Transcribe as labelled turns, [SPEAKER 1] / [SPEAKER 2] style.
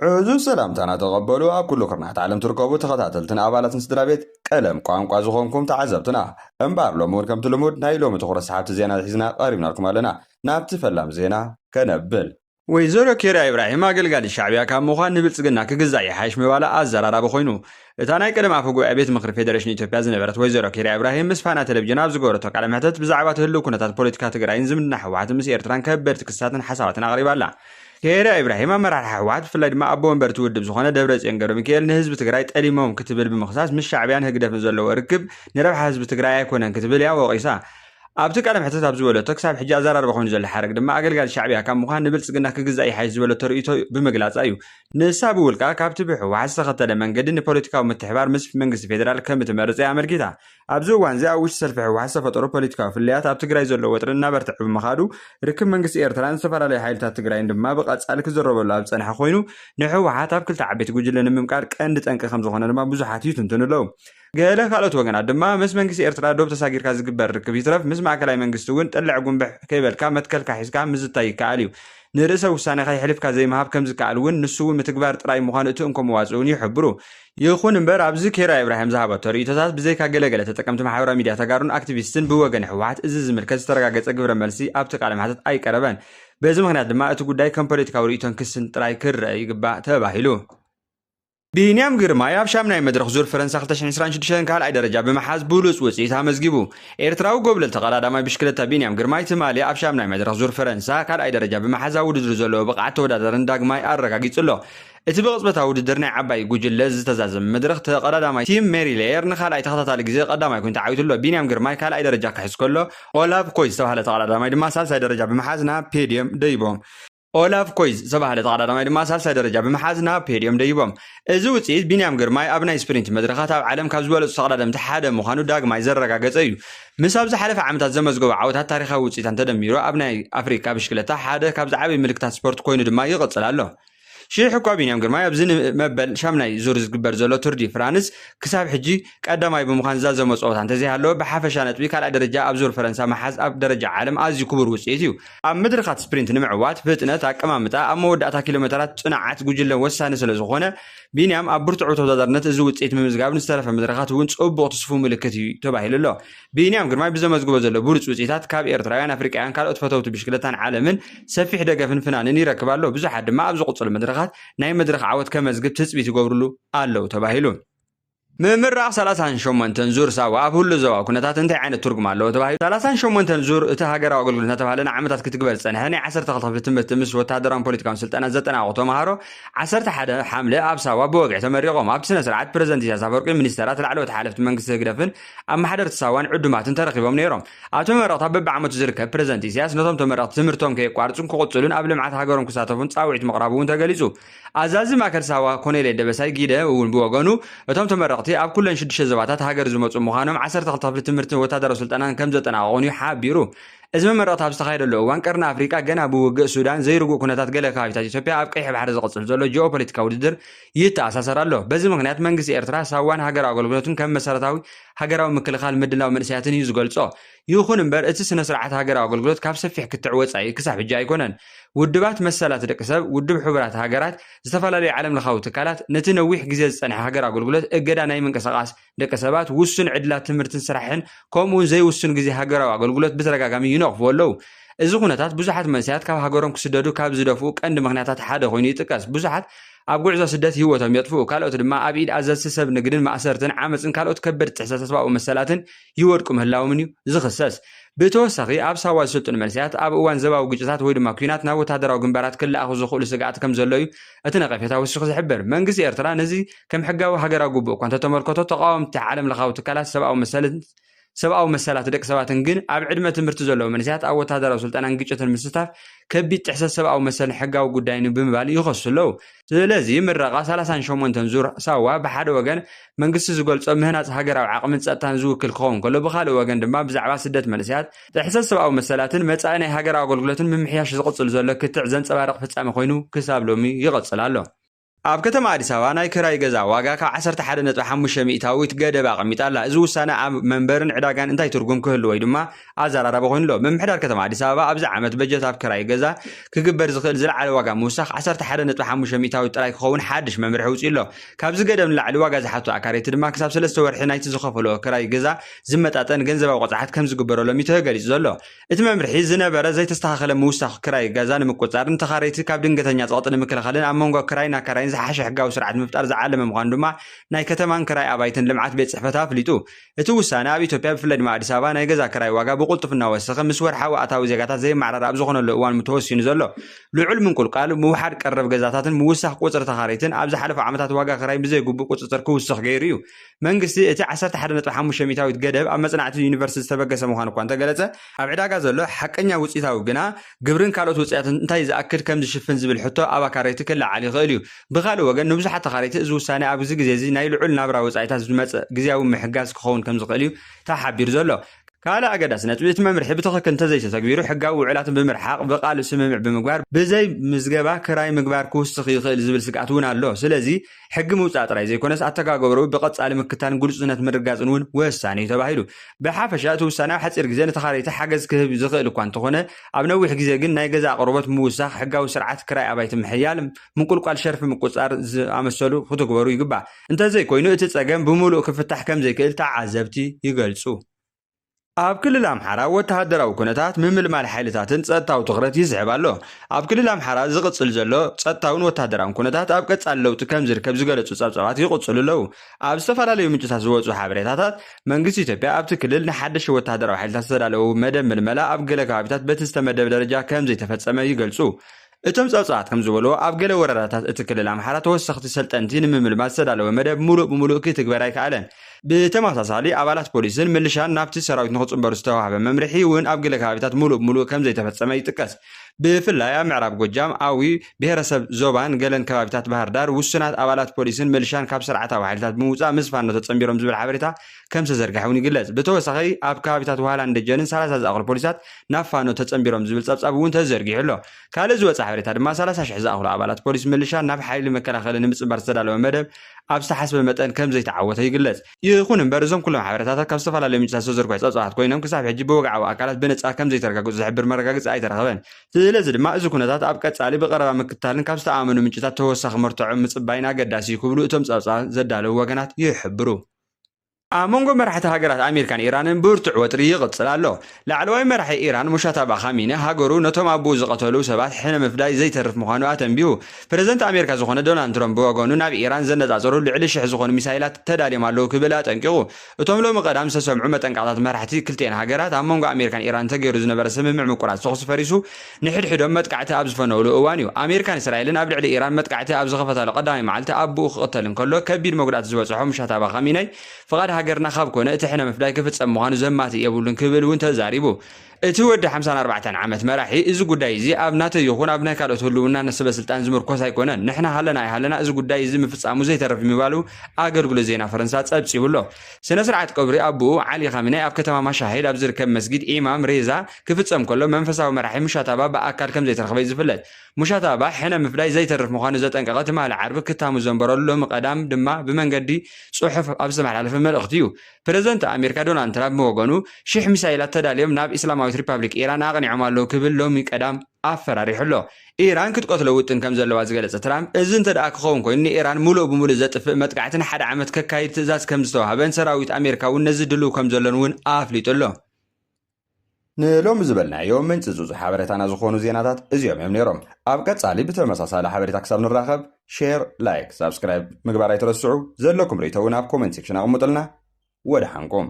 [SPEAKER 1] عزو سلام تانا تقبلوا كل كرنات عالم تركبوا تخطاتلتنا أبالات سدرابيت قلم قوانقوا زخونكم تعذبتنا انبار لومود كم تلمود نايلوم تخرس حابت زينا الحزنا قريبنا لكم لنا نابت فلام زينا كنبل ويزورو كيرا إبراهيم أقل الشعبية كان مخان نبلت سقنا كجزاي حاش موالا أزرار أبو خوينو تاناي كلام عفوقو أبيت مخرف فيدريشن إثيوبيا زنبرت ويزورو كيرا إبراهيم مسفانا تلفزيون زغورتك على محتت بزعبات هلو كنتات بوليتيكا تقراين زمن نحوات مس إيرتران كبرت كساتن حساباتنا غريبا لا كيرا إبراهيم مرح حوات في اللي ما أبوهم برتود بزخانة دبرز إنجر ميكيل نهزب تقراي تقليمهم كتبل بمخصاص مش شعبيان هقدر نزلوا وركب نربح حزب تقراي يكون كتبل يا وقيسا أبتك على محتت أبزوله تكسب حجاز زرار بخون زل حرق دم أقل الشعبي كان مخان نبلس قلنا كجزء أي حيز ولا تريتو بمجلات أيو نساب والكا كابت بحو وحس خطة لما قدني بوليتيكا ومتحبار مسف منجس فيدرال كم تمرز أمر كده أبزو وانزا وش سلفه وحس فترة بوليتيكا في اللي أبتك رايز ولا وترنا برتعب مخادو ركب منجس إيرتران سفر على حيل تتقراين دم بقى أسألك زرب ولا أبس أنا حخوينو نحو وحات أبكل تعبت جوجل لنا ممكن كأنت أنك خمسة خنا لما بزو حاتيو تنتنلو قال خالد وجنا دما مس منجس إيرترا دوب تساجر كاز جبر كبيترف مس مع كلاي منجس تون طلع جنب كيبل كامت كل كحيس كام مزتاي كعليو نرسه وسانه خي حلف كزي مهاب كم زكالون نسو متكبر طراي مخانته انكم واصون يحبرو يخون امبر ابز كيرا ابراهيم زهبه تريتات بزي كاغلغله تتقمت محاورا ميديا تغارون اكتيفيستن بوغن حوات از زملكز ترغاغص غبر ملسي ابتق على محطت اي قربان بزي مخنات دما اتو غداي كم بوليتيكا وريتون كسن طراي كر يغبا تباهيلو بينيام غرماي ابشامناي مدرخ زور فرنسا 2026 كال اي درجه بمحاز بولوس وصيت مزغبو ايرتراو غوبل تقلاداماي بشكلتا بينيام غرماي تمالي ابشامناي مدرخ زور فرنسا كال اي درجه بمحاز وددر زلو بقعت تودادرن داغماي ارغاغيصلو اتي بقصبتا وددرنا عباي غوجل زتزازم مدرخ تقلاداماي تيم ميري لير نخال اي تخطاتال غزي قداماي كنت عايتلو بينيام غرماي كال اي درجه كحسكلو اولاف كويس تبعله تقلاداماي دما سالساي درجه بمحازنا بيديوم ديبوم اولاف كويز صباح لتقلاداماي دما سالساي درجه بمحازنا بيديوم ديبوم ازو وصيت بينيام غرماي ابناي سبرينت مدرخات عالم كاب زبل تقلادم تحاده مخانو داغماي زرغاغص ايو مساب زحلف عامታት ዘመዝገቡ ዓወታት ታሪኻዊ ውጽኢታት ተደሚሩ ኣብ ናይ ኣፍሪካ ብሽክለታ ሓደ ካብ ዝዓበዩ ምልክታት ስፖርት ኮይኑ ድማ ይቕጽል ኣሎ شيخ بينيام غرماي ابزن مبل شامناي زور زغبر زلو تور دي فرانس كساب حجي قدماي بمخان زازو مصوت انت زي هالو بحافشا نطبي كال درجه ابزور فرنسا محاز اب درجه عالم ازي كبر وصيتيو اب مدرخات سبرينت نمعوات فطنت اقمامتا ام وداتا كيلومترات صنعات غجله وسانه سلازخونه بينيام اب برتعو تودادرنت ازو وصيت ممزغاب نستلف مدرخات ون صوبو تصفو ملكتي تباهيلو بينيام غرماي بزمزغبو زلو بورص وصيتات كاب ايرترايان افريقيان كالوت فتوت بشكلتان عالمن سفيح دغفن فنانن يركبالو بزحد ما ابز قصل مدرخات ناي مدرخ عوت كمزغب تصبيت يغبرلو አለው ተባሂሉ ممرع 38 تنزور سوا أبو لزوا كنا تاتنتي عين الترجمة لو تبعي 38 تنزور تهاجر أقول لنا تبعلنا عمتات كتقبل سنة هني 10 تخطف تمس وتهدران بوليت كونسل أنا زت أنا عطوا مهارو 10 حدا حملة أب سوا بوقع تمرقهم أب سنة سرعة بريزنتيشن سافرك منسترات العلوة حلفت منقص جرفن أما حضرت سوان عدو ما تنترقبهم نيرهم أتمرق طب بعمت زركة بريزنتيشن نظام تمرق تمرتهم كي قارتون كقصلون قبل ما تهاجرهم كساتفون تساويت مقربون تجلسوا أزاز ما كر سوا كوني ليد بس هاي جيده ونبوغانو وتم تمرقتي أب كلن شد زباتات هاجر زمت مخانم 10 تخطف تمرت وتدرس سلطنان كم زتنا غوني حابيرو ازم مرات ابستخايد له وان قرنا افريقيا جنا بوق سودان زيرغو كنتات قال كايتا اثيوبيا ابقي بحر زقصل زلو جيوبوليتيكا وددر يتاساسرالو بزي مغنيات منغس ايرترا ساوان هاجر اغلغلتون كم مسارتاوي هاجراو مكلخال مدلاو منسياتن يزغلصو يخون امبر اتس سنه سرعه هاجر اغلغلت كاب سفيح كتعوصاي كسح بجا يكونن ودبات مسالات دقسب ودب حبرات هاجرات زتفالالي عالم لخاو تكالات نتنويح غزي صنح هاجر اغلغلت اجدا ناي منقسقاس دقسبات وسن عدلات تمرتن سرحن كومون زي وسن غزي هاجر اغلغلت بترغاغامي ينقف ولو እዚ ኩነታት ብዙሓት መንስያት ካብ ሃገሮም ክስደዱ ካብ ዝደፍኡ ቀንዲ ምክንያታት ሓደ ኮይኑ ይጥቀስ ብዙሓት ኣብ ጉዕዞ ስደት ህይወቶም የጥፍኡ ካልኦት ድማ ኣብ ኢድ ኣዘዝቲ ሰብ ንግድን ማእሰርትን ዓመፅን ካልኦት ከበድቲ ተሕሳስባኡ መሰላትን ይወድቁ ምህላዎም እዩ ዝኽሰስ ብተወሳኺ ኣብ ሳዋ ዝሰልጡን መንስያት ኣብ እዋን ዘባዊ ግጭታት ወይ ድማ ኩናት ናብ ወታደራዊ ግንባራት ክለኣኹ ዝኽእሉ ስጋኣት ከም ዘሎ እዩ እቲ ነቐፌታ ወሲኹ ዝሕብር መንግስቲ ኤርትራ ነዚ ከም ሕጋዊ ሃገራዊ ግቡእ እኳ እንተተመልከቶ ተቃወምቲ ዓለም ለኻዊ ትካላት ሰብአዊ መሰላት ደቅ ሰባትን ግን ኣብ ዕድመ ትምህርቲ ዘለዎ መንስያት ኣብ ወታደራዊ ስልጣናን ግጭትን ምስታፍ ከቢድ ጥሕሰት ሰብአዊ መሰልን ሕጋዊ ጉዳይን ብምባል ይኸሱለው ስለዚ ምረቓ 38 ዙር ሳዋ ብሓደ ወገን መንግስቲ ዝገልጾ ምህናፅ ሃገራዊ ዓቕምን ፀጥታን ዝውክል ክኸውን ከሎ ብኻልእ ወገን ድማ ብዛዕባ ስደት መንስያት ጥሕሰት ሰብአዊ መሰላትን መጻኢ ናይ ሃገራዊ ኣገልግሎትን ምምሕያሽ ዝቕፅል ዘሎ ክትዕ ዘንፀባርቕ ፍጻሜ ኮይኑ ክሳብ ሎሚ ይቐፅል ኣሎ
[SPEAKER 2] ኣብ ከተማ ኣዲስ ኣበባ ናይ ክራይ ገዛ ዋጋ ካብ 11.5 ሚእታዊት ገደብ ኣቐሚጣ ኣላ። እዚ ውሳነ ኣብ መንበርን ዕዳጋን እንታይ ትርጉም ክህልዎ ወይ ድማ ኣዘራረበ ኮይኑ ኣሎ። ምምሕዳር ከተማ ኣዲስ ኣበባ ኣብዚ ዓመት በጀት ኣብ ክራይ ገዛ ክግበር ዝኽእል ዝለዓለ ዋጋ ምውሳኽ 11.5 ሚእታዊት ጥራይ ክኸውን ሓድሽ መምርሒ ውፅኡ ኣሎ። ካብዚ ገደብ ንላዕሊ ዋጋ ዝሓቱ ኣካረይቲ ድማ ክሳብ 3 ወርሒ ናይቲ ዝኸፈሎ ክራይ ገዛ ዝመጣጠን ገንዘባዊ ቆፅዓት ከም ዝግበረሎም እዩ ተገሊጹ ዘሎ። እቲ መምርሒ ዝነበረ ዘይተስተኻኸለ ምውሳኽ ክራይ ገዛ ንምቁፅጻርን ተኻረይቲ ካብ ድንገተኛ ፀቕጢ ንምክልኻልን ኣብ መንጎ ክራይን ኣካራይን ዝሓሸ ሕጋዊ ስርዓት ምፍጣር ዝዓለመ ምዃኑ ድማ ናይ ከተማን ክራይ ኣባይትን ልምዓት ቤት ፅሕፈት ኣፍሊጡ። እቲ ውሳነ ኣብ ኢትዮጵያ ብፍላይ ድማ ኣዲስ ኣበባ ናይ ገዛ ክራይ ዋጋ ብቁልጡፍ እናወሰኸ ምስ ወርሓዊ ኣታዊ ዜጋታት ዘይመዓራር ኣብ ዝኾነሉ እዋን ተወሲኑ ዘሎ። ልዑል ምንቁልቃል ምውሓድ ቀረብ ገዛታትን ምውሳኽ ቁፅሪ ተኻረይትን ኣብ ዝሓለፈ ዓመታት ዋጋ ክራይ ብዘይግቡእ ቁፅፅር ክውስኽ ገይሩ እዩ። መንግስቲ እቲ 11.5 ሚእታዊት ገደብ ኣብ መጽናዕቲ ዩኒቨርሲቲ ዝተበገሰ ምዃኑ እኳ እንተገለጸ ኣብ ዕዳጋ ዘሎ ሓቀኛ ውፅኢታዊ ግና ግብርን ካልኦት ውፅኢታትን እንታይ ዝኣክድ ከም ዝሽፍን ዝብል ሕቶ ኣብ ኣካረይቲ ክለዓል ይኽእል እዩ። ብኻልእ ወገን ንብዙሓት ተኻረይቲ እዚ ውሳነ ኣብዚ ግዜ እዚ ናይ ልዑል ናብራ ወፃኢታት ዝመፅእ ግዝያዊ ምሕጋዝ ክኸውን ከም ዝኽእል እዩ ተሓቢሩ ዘሎ። ካልእ ኣገዳሲ ነጥቢ እቲ መምርሒ ብትኽክል እንተዘይተተግቢሩ ሕጋዊ ውዕላትን ብምርሓቕ ብቓልእ ስምምዕ ብምግባር ብዘይ ምዝገባ ክራይ ምግባር ክውስኽ ይኽእል ዝብል ስግኣት እውን ኣሎ። ስለዚ ሕጊ ምውፃእ ጥራይ ዘይኮነስ ኣተጋገብሩ ብቐጻሊ ምክታን ግልጽነት ምርጋፅን እውን ወሳኒ እዩ ተባሂሉ። ብሓፈሻ እቲ ውሳነ ኣብ ሓፂር ግዜ ንተኻረይቲ ሓገዝ ክህብ ዝኽእል እኳ እንተኾነ ኣብ ነዊሕ ግዜ ግን ናይ ገዛ ኣቕርቦት ምውሳኽ፣ ሕጋዊ ስርዓት ክራይ ኣባይቲ ምሕያል፣ ምቁልቋል ሸርፊ ምቁፅጻር ዝኣመሰሉ ክትግበሩ ይግባእ። እንተዘይኮይኑ እቲ ፀገም ብምሉእ ክፍታሕ ከም ዘይክእል ተዓዘብቲ ይገልጹ። ኣብ ክልል ኣምሓራ ወተሃደራዊ ኩነታት ምምልማል ሓይልታትን ፀጥታዊ ትኹረት ይስሕብ ኣሎ። ኣብ ክልል ኣምሓራ ዝቕፅል ዘሎ ፀጥታውን ወተሃደራውን ኩነታት ኣብ ቀጻሊ ለውጢ ከም ዝርከብ ዝገለጹ ፀብፀባት ይቕፅሉ ኣለዉ። ኣብ ዝተፈላለዩ ምንጭታት ዝወፁ ሓበሬታታት መንግስቲ ኢትዮጵያ ኣብቲ ክልል ንሓደሽ ወተሃደራዊ ሓይልታት ዝተዳለዉ መደብ ምልመላ ኣብ ገለ ከባቢታት በቲ ዝተመደበ ደረጃ ከም ዘይተፈፀመ ይገልጹ። እቶም ፀብፀባት ከም ዝበልዎ ኣብ ገለ ወረዳታት እቲ ክልል ኣምሓራ ተወሰኽቲ ሰልጠንቲ ንምምልማል ዝተዳለወ መደብ ሙሉእ ብምሉእ ክትግበር ኣይከኣለን። ብተመሳሳሊ ኣባላት ፖሊስን ምልሻን ናብቲ ሰራዊት ንኽፅምበሩ ዝተዋህበ መምርሒ እውን ኣብ ገለ ከባቢታት ሙሉእ ብምሉእ ከም ዘይተፈፀመ ይጥቀስ። ብፍላይ ኣብ ምዕራብ ጎጃም፣ ኣዊ፣ ብሄረሰብ ዞባን ገለን ከባቢታት ባህር ዳር ውሱናት ኣባላት ፖሊስን ምልሻን ካብ ስርዓታዊ ሓይልታት ብምውፃእ ምስ ፋኖ ተፀምቢሮም ዝብል ሓበሬታ ከም ዝተዘርግሐ እውን ይግለጽ። ብተወሳኺ ኣብ ከባቢታት ዋህላን ደጀንን 30 ዝኣኽሉ ፖሊሳት ናብ ፋኖ ተፀምቢሮም ዝብል ፀብጻብ እውን ተዘርጊሑ ኣሎ። ካልእ ዝወፀ ሓበሬታ ድማ 30,000 ዝኣኽሉ ኣባላት ፖሊስ ምልሻን ናብ ሓይሊ መከላኸሊ ንምፅምባር ዝተዳለወ መደብ ኣብ ዝተሓስበ መጠን ከም ዘይተዓወተ ይግለጽ። ይኹን እምበር እዞም ኩሎም ሓበሬታታት ካብ ዝተፈላለዩ ምንጭታት ዝተዘርግሑ ፀብጻባት ኮይኖም ክሳብ ሕጂ ብወግዓዊ ኣካላት ብነፃ ከም ዘይተረጋገፁ ዝሕብር መረጋገፂ ኣይተረኸበን። ስለዚ ድማ እዚ ኩነታት ኣብ ቀጻሊ ብቐረባ ምክትታልን ካብ ዝተኣመኑ ምንጭታት ተወሳኺ መርትዖ ምፅባይን ኣገዳሲ ክብሉ እቶም ፀብጻባት ዘዳለዉ ወገናት ይሕብሩ። ኣብ መንጎ መራሕቲ ሃገራት ኣሜሪካን ኢራንን ብርቱዕ ወጥሪ ይቕፅል ኣሎ። ላዕለዋይ መራሒ ኢራን ሙሻታባ ኻሚነ ሃገሩ ነቶም ኣብኡ ዝቐተሉ ሰባት ሕነ ምፍዳይ ዘይተርፍ ምዃኑ ኣተንቢሁ። ፕረዚደንት ኣሜሪካ ዝኾነ ዶናልድ ትራምፕ ብወገኑ ናብ ኢራን ዘነፃፀሩ ልዕሊ 1000 ዝኾኑ ሚሳይላት ተዳልዮም ኣለዉ ክብል ኣጠንቂቑ። እቶም ሎሚ ቀዳም ዝተሰምዑ መጠንቀቕታት መራሕቲ ክልቲአን ሃገራት ኣብ መንጎ ኣሜሪካን ኢራን ተገይሩ ዝነበረ ስምምዕ ምቁራፅ ተኹሲ ፈሪሱ ንሕድሕዶም መጥቃዕቲ ኣብ ዝፈነውሉ እዋን እዩ። ኣሜሪካን እስራኤልን ኣብ ልዕሊ ኢራን መጥቃዕቲ ኣብ ዝኸፈታሉ ቀዳማይ መዓልቲ ኣብኡ ክቕተል እንከሎ ከቢድ መጉዳእቲ ዝበፅሖ ሙሻታባ ኻሚነይ ፍቓድ ሃገርና ካብ ኮነ እቲ ሕነ ምፍዳይ ክፍፀም ምዃኑ ዘማት የብሉን ክብል እውን ተዛሪቡ። እቲ ወዲ 54 ዓመት መራሒ እዚ ጉዳይ እዚ ኣብ ናተ ይኹን ኣብ ናይ ካልኦት ህልውና ነሰበ ስልጣን ዝምርኮስ ኣይኮነን፣ ንሕና ሃለና ኣይሃለና እዚ ጉዳይ እዚ ምፍፃሙ ዘይተረፍ ምባሉ ኣገልግሎት ዜና ፈረንሳ ፀብፂቡ ኣሎ። ስነ ስርዓት ቀብሪ ኣቦኡ ዓሊ ኻሚነይ ኣብ ከተማ ማሻሂድ ኣብ ዝርከብ መስጊድ ኢማም ሬዛ ክፍፀም ከሎ መንፈሳዊ መራሒ ሙሻታባ ብኣካል ከም ዘይተረኸበ ዝፍለጥ። ሙሻታባ ሕነ ምፍዳይ ዘይተርፍ ምዃኑ ዘጠንቀቐ ትማሊ ዓርቢ ክታሙ ዘንበረሉ ሎሚ ቀዳም ድማ ብመንገዲ ጽሑፍ ኣብ ዝተመሓላለፈ መልእኽቲ እዩ። ፕረዚደንት ኣሜሪካ ዶናልድ ትራምፕ ብወገኑ 1000 ሚሳይላት ተዳልዮም ናብ ኢስላማዊት ሪፐብሊክ ኢራን ኣቕኒዖም ኣለዉ ክብል ሎሚ ቀዳም ኣፈራሪሑ ኣሎ። ኢራን ክትቆትሎ ውጥን ከም ዘለዋ ዝገለጸ ትራምፕ እዚ እንተደኣ ክኸውን ኮይኑ ንኢራን ሙሉእ ብምሉእ ዘጥፍእ መጥቃዕቲ ንሓደ ዓመት ከካይድ ትእዛዝ ከም ዝተዋህበን ሰራዊት ኣሜሪካ እውን ነዚ ድልው ከም ዘሎን እውን ኣፍሊጡ ኣሎ።
[SPEAKER 1] ንሎሚ ዝበልናዮም ምንጭ ዝፁ ሓበሬታና ዝኾኑ ዜናታት እዚኦም እዮም ነይሮም። ኣብ ቀጻሊ ብተመሳሳሊ ሓበሬታ ክሳብ ንራኸብ ሼር፣ ላይክ፣ ሳብስክራይብ ምግባር ኣይትረስዑ። ዘለኩም ርእቶ እውን ኣብ ኮሜንት ሴክሽን ኣቕሙጥልና። ወደ ሓንኩም